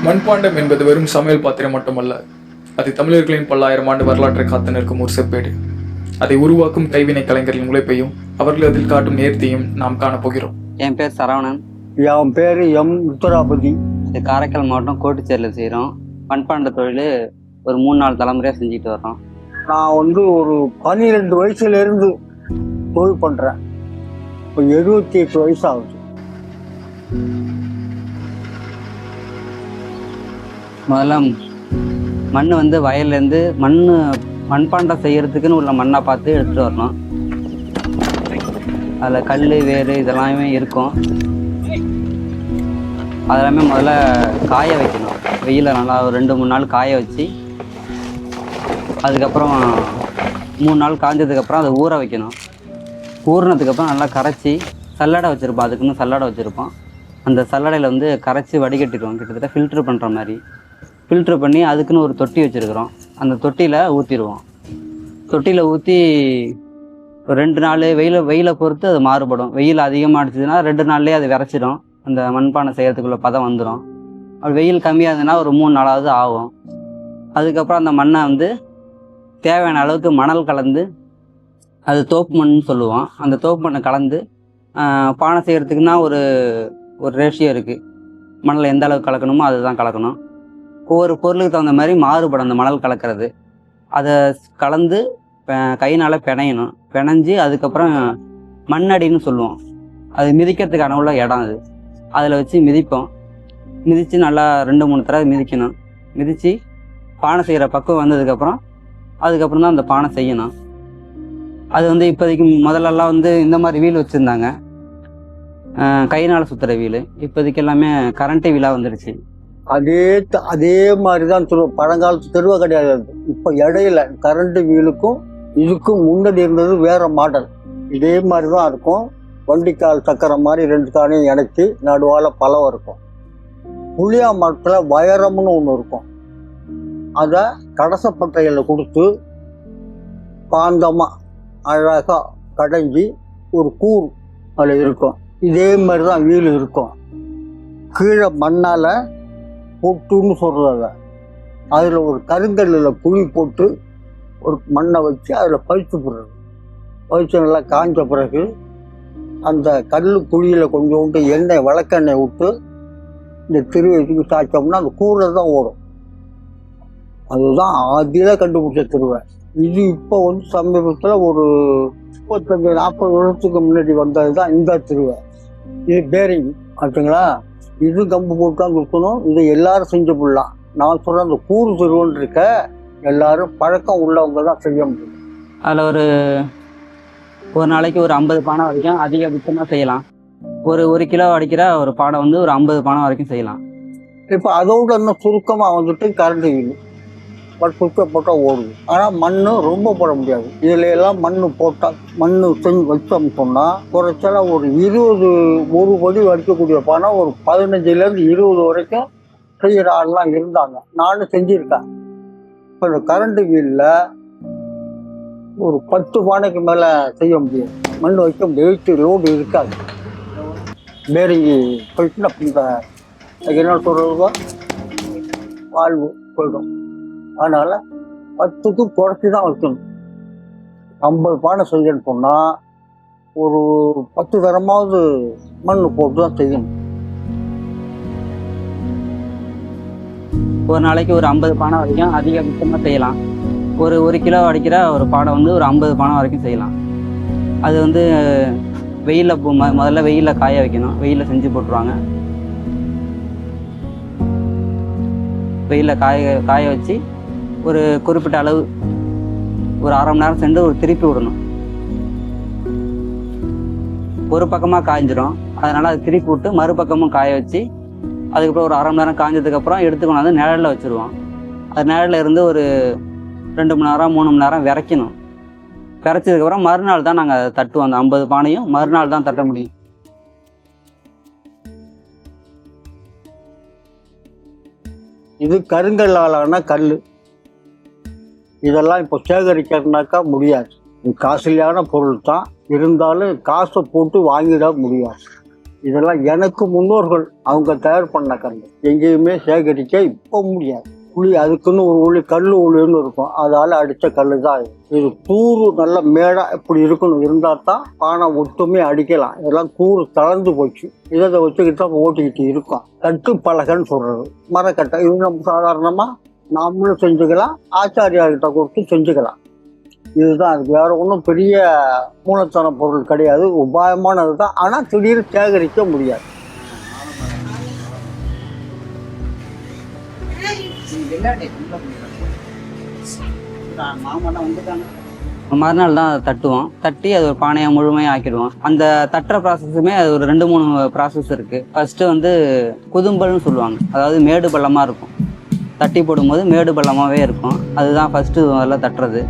மண்பாண்டம் என்பது வெறும் சமையல் பாத்திரம் மட்டுமல்ல, அது தமிழர்களின் பல்லாயிரம் ஆண்டு வரலாற்றை காத்து நிற்கும் ஒரு செப்பேடு. அதை உருவாக்கும் கைவினை கலைஞர்களின் உழைப்பையும் அவர்கள் அதில் காட்டும் நேர்த்தியும் நாம் காணப்போகிறோம். என் பேர் சரவணன். என் பேர் எம் உத்தராபதி. இது காரைக்கால் மாவட்டம் கோட்டுச்சேரியில் செய்கிறோம். மண்பாண்ட தொழில் ஒரு 3-4 தலைமுறையாக செஞ்சுட்டு வர்றோம். நான் ஒரு 12 வயசுலேருந்து தொழில் பண்ணுறேன். இப்போ 78 வயசு ஆகுது. முதல்ல மண் வயல்லேருந்து மண்பாண்டம் செய்கிறதுக்குன்னு உள்ள மண்ணை பார்த்து எடுத்துகிட்டு வரணும். அதில் கல் வேறு இதெல்லாமே இருக்கும். அதெல்லாமே முதல்ல காய வைக்கணும். வெயிலில் நல்லா ஒரு 2-3 நாள் காய வச்சு, அதுக்கப்புறம் 3 நாள் காய்ஞ்சதுக்கப்புறம் அதை ஊற வைக்கணும். ஊறினதுக்கப்புறம் நல்லா கரைச்சி சல்லடை வச்சுருப்போம். அதுக்குன்னு சல்லடை வச்சுருப்போம். அந்த சல்லடையில் கரைச்சி வடிகட்டிடுவோம். கிட்டத்தட்ட ஃபில்ட்ரு பண்ணுற மாதிரி ஃபில்ட்ரு பண்ணி அதுக்குன்னு ஒரு தொட்டி வச்சுருக்குறோம். அந்த தொட்டியில் ஊற்றிடுவோம். தொட்டியில் ஊற்றி ஒரு 2 நாள் வெயிலை பொறுத்து அது மாறுபடும். வெயில் அதிகமாக அடிச்சதுன்னா 2 நாள்லேயே அது விரைச்சிடும். அந்த மண்பானை செய்கிறதுக்குள்ள பதம் வந்துடும். அப்படி வெயில் கம்மியாக இருந்ததுன்னா ஒரு 3 நாளாவது ஆகும். அதுக்கப்புறம் அந்த மண்ணை தேவையான அளவுக்கு மணல் கலந்து, அது தோப்பு மண்ணுன்னு சொல்லுவோம். அந்த தோப்பு மண்ணை கலந்து பானை செய்கிறதுக்குன்னா ஒரு ரேஷியோ இருக்குது. மணல் எந்த அளவுக்கு கலக்கணுமோ அதுதான் கலக்கணும். ஒவ்வொரு பொருளுக்கு தகுந்த மாதிரி மாறுபடும் அந்த மணல் கலக்கிறது. அதை கலந்து கையினால் பிணையணும். பிணைஞ்சி அதுக்கப்புறம் மண்ணடின்னு சொல்லுவோம். அது மிதிக்கிறதுக்கான உள்ள இடம். அதில் வச்சு மிதிப்போம். மிதித்து நல்லா 2-3 தடவை மிதிக்கணும். மிதித்து பானை செய்கிற பக்குவம் வந்ததுக்கப்புறம் அதுக்கப்புறம் தான் அந்த பானை செய்யணும். அது இப்போதைக்கு முதல்லலாம் இந்த மாதிரி வீல் வச்சுருந்தாங்க, கையினால் சுற்றுற வீல். இப்போதைக்கு எல்லாமே கரண்ட்டு வீலாக வந்துடுச்சு. அதே மாதிரி தான் பழங்காலத்து தெருவை கிடையாது. இப்போ இடையில கரண்ட் வீலுக்கும் இதுக்கும் முன்னாடி இருந்தது வேற மாடல். இதே மாதிரி தான் இருக்கும். வண்டிக்கால் சக்கரை மாதிரி 2 காலையும் இணைச்சி நடுவால் பழம் இருக்கும். புளியா மரத்தில் வயரம்னு ஒன்று இருக்கும். அதை கடசப்பட்டையில் கொடுத்து பாந்தமாக அழகாக கடைஞ்சி ஒரு கூர் அதில் இருக்கும். இதே மாதிரி தான் வீல் இருக்கும். கீழே மண்ணால் பொட்டுன்னு சொல்கிறது. அதில் ஒரு கருங்கல்லில் குழி போட்டு ஒரு மண்ணை வச்சு அதில் பறித்து போடுறது. பறித்து நல்லா காய்ஞ்ச பிறகு அந்த கல் குழியில் கொஞ்சோண்டு எண்ணெய் விளக்கெண்ணெய் விட்டு இந்த திருவைக்கு சாய்ச்சோம்னா அந்த கூரை தான் ஓடும். அதுதான் அதில் கண்டுபிடிச்ச திருவை. இது இப்போ சமீபத்தில் ஒரு 35-40 வருஷத்துக்கு முன்னாடி வந்தது தான் இந்த திருவை. இது பேரிங் ஆச்சுங்களா. இது கம்பு போட்டு தான் கொடுக்கணும். இது எல்லாரும் செஞ்சு போடலாம். நான் சொல்கிறேன், அந்த கூறு திருவன்னு இருக்க எல்லாரும் பழக்கம் உள்ளவங்க தான் செய்ய முடியும். அதில் ஒரு நாளைக்கு ஒரு 50 பானை வரைக்கும் அதிகபட்சமாக செய்யலாம். ஒரு கிலோ அடிக்கிற ஒரு பானை ஒரு 50 பானை வரைக்கும் செய்யலாம். இப்போ அதோட இன்னும் சுருக்கமாக கரண்ட் வீடு சுருக்க போட்டால் ஓடுது. ஆனால் மண் ரொம்ப போட முடியாது. இதில் எல்லாம் மண் போட்டால் செஞ்சு வச்சோம் சொன்னால் குறைச்சால ஒரு 1 படி வடிக்கக்கூடிய பானை ஒரு 15லேருந்து 20 வரைக்கும் செய்கிற ஆள்லாம் இருந்தாங்க. நானும் செஞ்சுருக்கேன். இப்போ இந்த கரண்ட் வீலில் ஒரு 10 பானைக்கு மேலே செய்ய முடியும். மண் வைக்க வெயிட்டு லோடு இருக்காது. பேரிங்கி போயிட்டு இந்த என்ன சொல்கிறதோ வாழ்வு போயிடும். அதனால் 10க்கு குறைச்சி தான் வைக்கணும். 50 பானை செய்யணும்னு சொன்னால் ஒரு 10 தரமாவது மண் போட்டு தான் செய்யணும். ஒரு நாளைக்கு ஒரு 50 பானை வரைக்கும் அதிகபட்சமாக செய்யலாம். ஒரு கிலோ அடிக்கிற ஒரு பானை ஒரு 50 பானை வரைக்கும் செய்யலாம். அது வெயிலில் முதல்ல வெயிலில் காய வைக்கணும். வெயிலில் செஞ்சு போட்டுருவாங்க. வெயிலில் காய வச்சு ஒரு குறிப்பிட்ட அளவு ஒரு 1/2 மணி நேரம் சென்று திருப்பி விடணும். ஒரு பக்கமாக காய்ஞ்சிரும். அதனால் அது திருப்பி விட்டு மறுபக்கமும் காய வச்சு அதுக்கப்புறம் ஒரு 1/2 மணி நேரம் காய்ஞ்சதுக்கப்புறம் எடுத்து கொண்டாந்து நிழலில் வச்சுருவோம். அது நிழலில் இருந்து ஒரு 2 மணி நேரம் 3 மணி நேரம் விரைக்கணும். விரைச்சதுக்கப்புறம் மறுநாள் தான் நாங்கள் அதை தட்டுவோம். அந்த 50 பானையும் மறுநாள் தான் தட்ட முடியும். இது கருங்கல்லாலான கல். இதெல்லாம் இப்போ சேகரிக்கிறதுனாக்கா முடியாது. இது காஸ்ட்லியான பொருள் தான். இருந்தாலும் காசை போட்டு வாங்கிட முடியாது. இதெல்லாம் எனக்கு முன்னோர்கள் அவங்க தயார் பண்ண கல். எங்கேயுமே சேகரிக்க இப்போ முடியாது. உளி அதுக்குன்னு ஒரு உளி கல் உளின்னு இருக்கும், அதால அடித்த கல் தான் இது. இது கூறு நல்ல மேடா இப்படி இருக்கணும், இருந்தால் தான் பானை ஒட்டுமே அடிக்கலாம். இதெல்லாம் கூறு தளர்ந்து போச்சு, இதை வச்சுக்கிட்டு தான் ஓட்டிக்கிட்டு இருக்கோம். தட்டு பலகைன்னு சொல்றது மரக்கட்டை. இது நம்ம சாதாரணமாக நாமளும் செஞ்சுக்கலாம், ஆச்சாரியார்கிட்ட கொடுத்து செஞ்சுக்கலாம். இதுதான், அது வேற ஒன்றும் பெரிய மூலத்தன பொருள் கிடையாது, உபாயமானது தான். ஆனால் திடீர்னு சேகரிக்க முடியாது. மறுநாள் தான் அதை தட்டுவோம். தட்டி அது ஒரு பானையாக முழுமையாக ஆக்கிடுவோம். அந்த தட்டுற ப்ராசஸுமே அது ஒரு 2-3 ப்ராசஸ் இருக்குது. ஃபஸ்ட்டு வந்து குதும்பல்னு சொல்லுவாங்க, அதாவது மேடு பள்ளமாக இருக்கும். தட்டி போடும்போது மேடு பள்ளமாகவே இருக்கும், அதுதான் ஃபஸ்ட்டு முதல்ல தட்டுறது.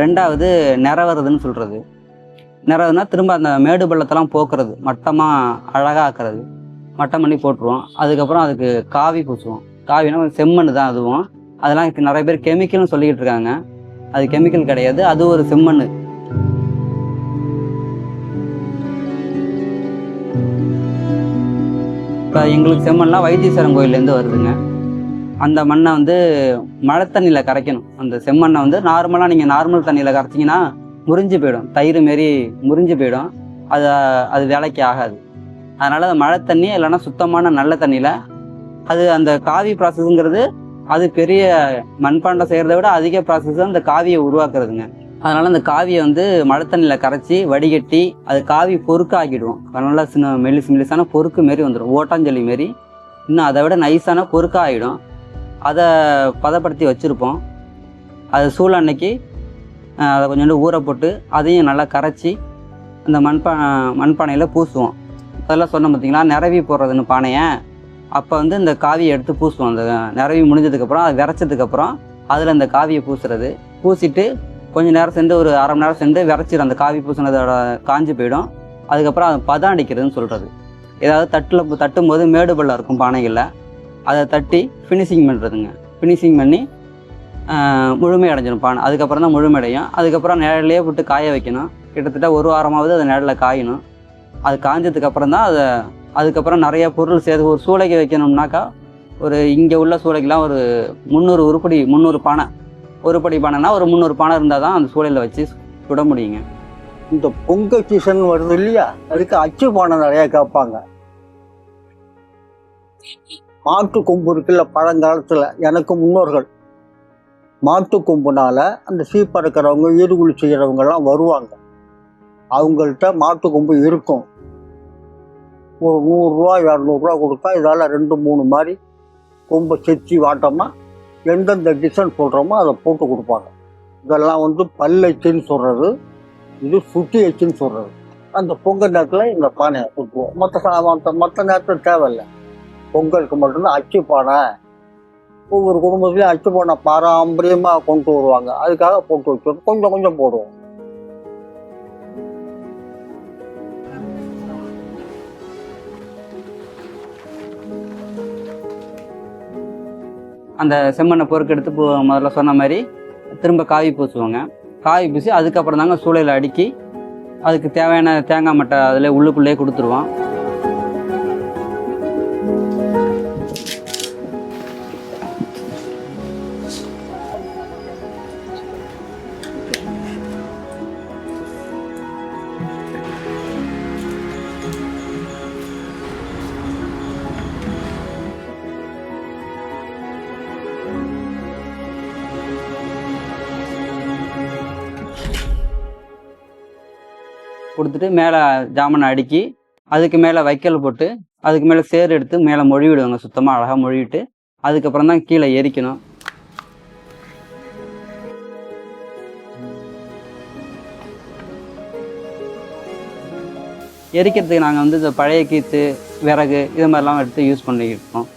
ரெண்டாவது நிறவறதுன்னு சொல்கிறது. நிறவுனா திரும்ப அந்த மேடு பள்ளத்தெல்லாம் போக்குறது, மட்டமாக அழகாக ஆக்குறது. மட்டம் பண்ணி போட்டுருவோம். அதுக்கப்புறம் அதுக்கு காவி பூசுவோம். காவினா செம்மண் தான் அதுவும். அதெல்லாம் நிறைய பேர் கெமிக்கல்னு சொல்லிக்கிட்டு இருக்காங்க. அது கெமிக்கல் கிடையாது, அது ஒரு செம்மண். இப்போ எங்களுக்கு செம்மண்லாம் வைத்தீஸ்வரன் கோயிலேருந்து வருதுங்க. அந்த மண்ணை வந்து மழை தண்ணியில் கரைக்கணும். அந்த செம்மண்ணை வந்து நார்மலாக நீங்கள் நார்மல் தண்ணியில் கரைச்சிங்கன்னா முறிஞ்சு போயிடும், தயிர் மாரி முறிஞ்சு போயிடும். அது வேலைக்கு ஆகாது. அதனால் அது மழை தண்ணி இல்லைன்னா சுத்தமான நல்ல தண்ணியில் அது அந்த காவி ப்ராசஸ்ங்கிறது அது பெரிய மண்பாண்டம் செய்கிறத விட அதிக ப்ராசஸ் அந்த காவியை உருவாக்குறதுங்க. அதனால் அந்த காவியை வந்து மழை தண்ணியில் கரைச்சி வடிகட்டி அது காவி பொறுக்க ஆக்கிடுவோம். நல்லா சின்ன மெல்லிசான பொறுக்கு மாரி வந்துடும், ஓட்டாஞ்சலி மாரி. இன்னும் அதை விட நைஸான பொறுக்க ஆகிடும். அதை பதப்படுத்தி வச்சுருப்போம். அது சூழ் அன்னைக்கு அதை கொஞ்சோண்டு ஊற போட்டு அதையும் நல்லா கரைச்சி அந்த மண்பானையில் பூசுவோம். அதெல்லாம் சொன்ன பார்த்தீங்களா, நிறவி போடுறதுன்னு பானையை. அப்போ வந்து இந்த காவியை எடுத்து பூசுவோம். அந்த நிறவி முடிஞ்சதுக்கப்புறம் அது விரைச்சதுக்கப்புறம் அதில் இந்த காவியை பூசுறது. பூசிட்டு கொஞ்சம் நேரம் சேர்ந்து ஒரு அரை மணி நேரம் சேர்ந்து விரைச்சிடும். அந்த காவி பூசினதோட காஞ்சி போயிடும். அதுக்கப்புறம் அது பதம் அடிக்கிறதுன்னு சொல்கிறது. ஏதாவது தட்டும் போது மேடு பள்ளம் இருக்கும் பானைகளில், அதை தட்டி ஃபினிஷிங் பண்ணுறதுங்க. ஃபினிஷிங் பண்ணி முழுமை அடைஞ்சிடும் பானை. அதுக்கப்புறம் தான் முழுமையடையும். அதுக்கப்புறம் நிழலையே விட்டு காய வைக்கணும். கிட்டத்தட்ட ஒரு வாரமாவது அது நிழலில் காயணும். அது காஞ்சதுக்கப்புறம் தான் அதுக்கப்புறம் நிறைய பொருள் சேர்த்து ஒரு சூளைக்கு வைக்கணும்னாக்கா ஒரு இங்கே உள்ள சூளைக்கெலாம் ஒரு 300 பானை, ஒரு படி பானைனா ஒரு 300 பானை இருந்தால் தான் அந்த சூளையில் வச்சு சுட முடியுங்க. இந்த பொங்கல் சீசன் வருது இல்லையா, அதுக்கு அச்சு பானை நிறையா கேட்பாங்க. மாட்டு கொம்பு இருக்குல்ல, பழங்காலத்தில் எனக்கு முன்னோர்கள் மாட்டு கொம்புனால அந்த சீப்பறக்கிறவங்க ஈடுகுழி செய்கிறவங்கெல்லாம் வருவாங்க. அவங்கள்ட்ட மாட்டு கொம்பு இருக்கும். ஒரு 100 ரூபா 200 ரூபா கொடுத்தா இதால் 2-3 மாதிரி கொம்பை செச்சு வாட்டோம்னா எந்தெந்த டிசைன் சொல்கிறோமோ அதை போட்டு கொடுப்பாங்க. இதெல்லாம் வந்து பல்லச்சுன்னு சொல்கிறது, இது சுட்டி எச்சுன்னு சொல்கிறது. அந்த பொங்கல் நேரத்தில் இந்த பானையை கொடுத்துருவோம். மற்ற நேரத்தில் தேவையில்லை, பொங்கலுக்கு மட்டும்தான் அச்சு பானை. ஒவ்வொரு குடும்பத்துலேயும் அச்சு பானை பாரம்பரியமாக கொண்டு வருவாங்க, அதுக்காக போட்டு வச்சுருவோம். கொஞ்சம் கொஞ்சம் போடுவோம். அந்த செம்மண்ணை பொறுக்கெடுத்து முதல்ல சொன்ன மாதிரி திரும்ப காவி பூசுவாங்க. காவி பூசி அதுக்கப்புறம் தாங்க சூளையில் அடுக்கி அதுக்கு தேவையான தேங்காய் மட்டை அதில் உள்ளுக்குள்ளேயே கொடுத்துருவோம். கொடுத்துட்டு மேலே ஜாமனை அடுக்கி அதுக்கு மேலே வைக்கல் போட்டு அதுக்கு மேலே சேர் எடுத்து மேலே மொழிவிடுவாங்க. சுத்தமாக அழகாக மொழிவிட்டு அதுக்கப்புறம் தான் கீழே எரிக்கணும். எரிக்கிறதுக்கு நாங்கள் வந்து இந்த பழைய கீத்து, விறகு இது மாதிரிலாம் எடுத்து யூஸ் பண்ணிக்கிட்டு இருக்கோம்.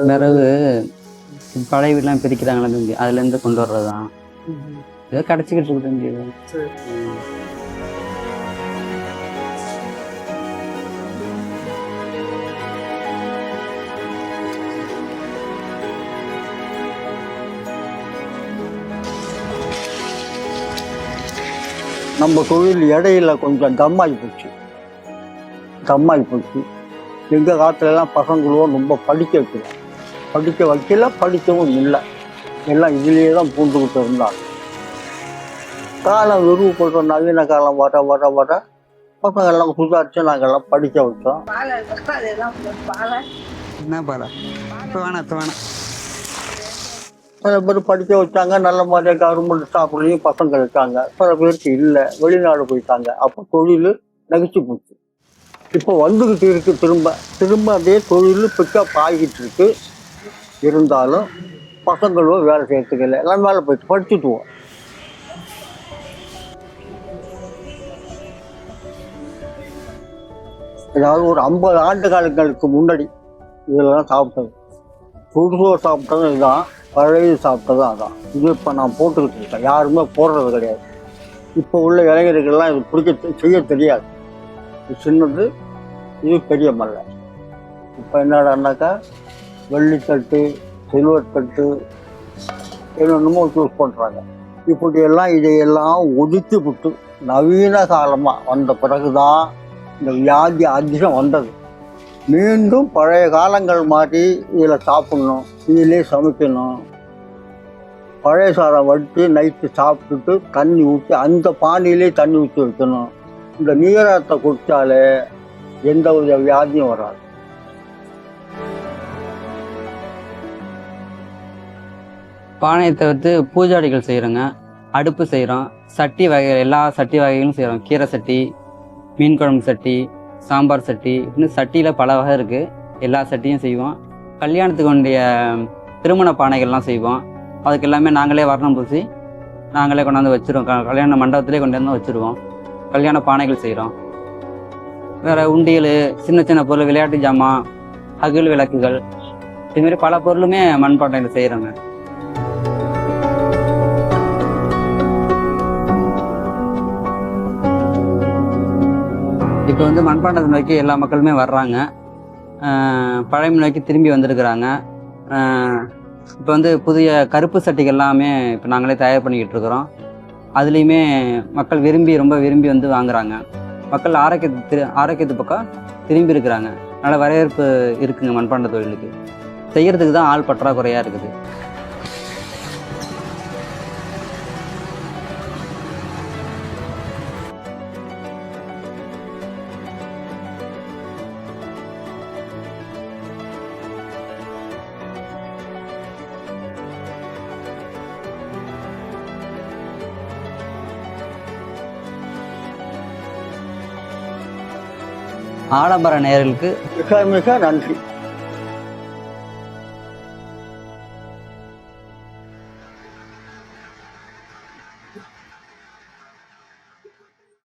விறகு பழைய வீடெலாம் பிரிக்கிறாங்களே அதுலேருந்து கொண்டு வர்றது தான். ஏதோ கிடச்சிக்கிட்டு இருக்கு தம்பி. சரி. நம்ம தொழில் இடையில கொஞ்சம் தம்மாகி போச்சு. எங்கள் காலத்துலலாம் பசங்களும் ரொம்ப படிக்க வைக்கல, படிக்கவும் இல்லை. எல்லாம் இதுலேயே தான் பூண்டுக்கிட்டு இருந்தாங்க. காலம் விரும்பப்படுற நவீன காலம் வர பசங்கள்லாம் சுதாரித்து நாங்கள்லாம் படிக்க வச்சோம். என்ன பாலா இப்போ வேணாம் சில பேர் படிக்க வச்சாங்க, நல்ல மாதிரியாக கவர்மெண்ட் ஸ்டாஃப்லேயும் பசங்க இருக்காங்க. சில பேருக்கு இல்லை, வெளிநாடு போயிட்டாங்க. அப்போ தொழில் நகைச்சு போச்சு. இப்போ வந்துக்கிட்டு இருக்கு, திரும்ப அதே தொழில் பிக்கப் ஆகிட்டு இருக்கு. இருந்தாலும் பசங்களும் வேலை செய்யறதுக்கு இல்லை, எல்லாம் மேலே போயிட்டு படிச்சுட்டுவோம். ஏதாவது ஒரு 50 ஆண்டு காலங்களுக்கு முன்னாடி இதெல்லாம் சாப்பிட்டது, புதுசோறு சாப்பிட்டதும் இதுதான், பழைய சாப்பிட்டதும் அதான். இது இப்போ நான் போட்டுக்கிட்டு இருக்கேன், யாருமே போடுறது கிடையாது. இப்போ உள்ள இளைஞர்கள்லாம் இது பிடிக்க செய்ய தெரியாது. இது சின்னது, இது பெரிய மல்லை. இப்போ என்னடான்னாக்கா வெள்ளித்தட்டு, சில்வர் தட்டு, என்னென்னமோ சூஸ் பண்ணுறாங்க. இப்படியெல்லாம் இதையெல்லாம் ஒதுக்கி விட்டு நவீன காலமாக வந்த பிறகு தான் இந்த வியாதி அதிகம் வந்தது. மீண்டும் பழைய காலங்கள் மாதிரி இதில் சாப்பிட்ணும், இதிலே சமைக்கணும். பழைய சாதம் வடித்து நைட்டு சாப்பிட்டுட்டு தண்ணி ஊற்றி அந்த பானையிலே தண்ணி ஊற்றி வைக்கணும். இந்த நீராத்தை குடித்தாலே எந்த வித வியாதியும் வராது. பானையை தவிர்த்து பூஜாடிகள் செய்கிறோங்க, அடுப்பு செய்கிறோம், சட்டி வகைகள் எல்லா சட்டி வகைகளும் செய்கிறோம். கீரை சட்டி, மீன் குழம்பு சட்டி, சாம்பார் சட்டி, இன்னும் சட்டியில் பல வகை இருக்குது. எல்லா சட்டியும் செய்வோம். கல்யாணத்துக்கு வேண்டிய திருமண பானைகள்லாம் செய்வோம். அதுக்கு எல்லாமே நாங்களே வர்ணம் பூசி நாங்களே கொண்டாந்து வச்சுருவோம். கல்யாண மண்டபத்திலே கொண்டாந்து வச்சுருவோம். கல்யாண பானைகள் செய்கிறோம். வேறு உண்டியல், சின்ன சின்ன பொருள், விளையாட்டு ஜாமான், அகல் விளக்குகள், இதுமாரி பல பொருளுமே மண்பானையில் செய்கிறோங்க. இப்போ வந்து மண்பாண்டத்தை நோக்கி எல்லா மக்களுமே வர்றாங்க. பழைமை நோக்கி திரும்பி வந்திருக்கிறாங்க. இப்போ வந்து புதிய கருப்பு சட்டிகள் எல்லாமே இப்போ நாங்களே தயார் பண்ணிக்கிட்டு இருக்கிறோம். அதுலேயுமே மக்கள் ரொம்ப விரும்பி வந்து வாங்குறாங்க. மக்கள் ஆரோக்கியத்து பக்கம் திரும்பி இருக்கிறாங்க. நல்ல வரவேற்பு இருக்குங்க மண்பாண்ட தொழிலுக்கு. செய்கிறதுக்கு தான் ஆள் பற்றாக்குறையாக இருக்குது. ஆடம்பர நேயர்களுக்கு மிக மிக நன்றி.